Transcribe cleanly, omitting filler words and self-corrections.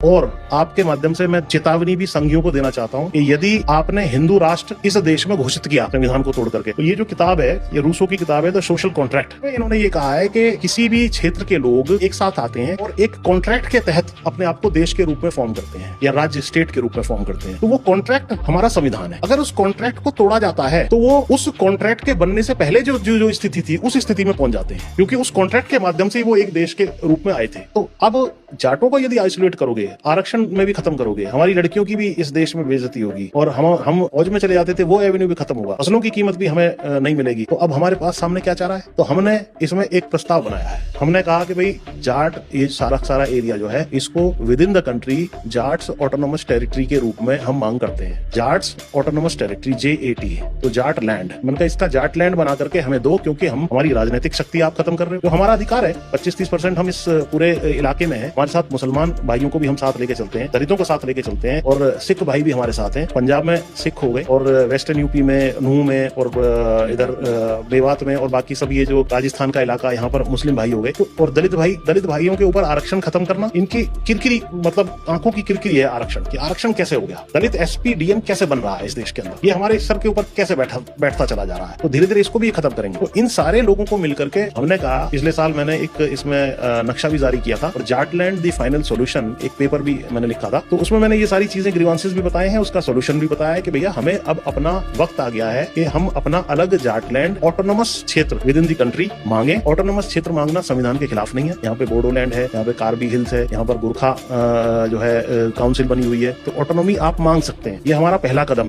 और आपके माध्यम से मैं चेतावनी भी संघियों को देना चाहता हूं कि यदि आपने हिंदू राष्ट्र इस देश में घोषित किया संविधान को तोड़ करके, तो ये जो किताब है, ये रूसो की किताब है द सोशल कॉन्ट्रैक्ट, इन्होंने ये कहा है कि किसी भी क्षेत्र के लोग एक साथ आते हैं और एक कॉन्ट्रैक्ट के तहत अपने आप को देश के रूप में फॉर्म करते हैं या राज्य स्टेट के रूप में फॉर्म करते हैं। तो वो कॉन्ट्रैक्ट हमारा संविधान है। अगर उस कॉन्ट्रैक्ट को तोड़ा जाता है तो वो उस कॉन्ट्रैक्ट के बनने से पहले जो स्थिति थी उस स्थिति में पहुंच जाते हैं, क्योंकि उस कॉन्ट्रैक्ट के माध्यम से वो एक देश के रूप में आए थे। तो अब जाटों को यदि आइसोलेट करोगे, आरक्षण में भी खत्म करोगे, हमारी लड़कियों की भी इस देश में बेइज्जती होगी और हम फौज में चले जाते थे वो एवेन्यू भी खत्म होगा, फसलों की कीमत भी हमें नहीं मिलेगी। तो अब हमारे पास सामने क्या चारा है? तो हमने इसमें एक प्रस्ताव बनाया है। हमने कहा कि भाई जाट ये सारा एरिया जो है इसको with in the country Jats autonomous territory के रूप में हम मांग करते हैं। जाट्स ऑटोनोमस टेरिटरी JAT, तो जाट लैंड, मैंने कहा इसका जाट लैंड बना करके हमें दो, क्योंकि हम हमारी राजनीतिक शक्ति आप खत्म कर रहे हो। जो हमारा अधिकार है 25-30% हम इस पूरे इलाके में है। हमारे साथ मुसलमान भाइयों को भी हम साथ लेके चलते हैं, दलितों को साथ लेके चलते हैं और सिख भाई भी हमारे साथ हैं। पंजाब में सिख हो गए और वेस्टर्न यूपी में नूह में और इधर मेवात में और बाकी सब ये जो राजस्थान का इलाका, यहाँ पर मुस्लिम भाई हो गए। तो और दलित भाइयों के ऊपर आरक्षण खत्म करना, इनकी किरकिरी मतलब आंखों की किरकिरी है आरक्षण की। आरक्षण कैसे हो गया? दलित SP DM कैसे बन रहा है इस देश के अंदर? ये हमारे सर के ऊपर कैसे बैठता चला जा रहा है? तो धीरे धीरे इसको भी खत्म करेंगे। तो इन सारे लोगों को मिलकर के हमने कहा, पिछले साल मैंने एक इसमें नक्शा भी जारी किया था और जाटलैंड द फाइनल सॉल्यूशन एक पेपर भी मैंने लिखा था। तो उसमें मैंने ये सारी चीजें ग्रीवांसेस भी बताए हैं, उसका सॉल्यूशन भी बताया है कि भैया हमें अब अपना वक्त आ गया है कि हम अपना अलग जाटलैंड ऑटोनोमस क्षेत्र विद इन द कंट्री मांगे। ऑटोनोमस क्षेत्र मांगना संविधान के खिलाफ नहीं है। यहाँ पे बोडोलैंड है, यहाँ पे कार्बी हिल्स है, यहाँ पर गुरखा जो है काउंसिल बनी हुई है, तो ऑटोनॉमी आप मांग सकते हैं। ये हमारा पहला कदम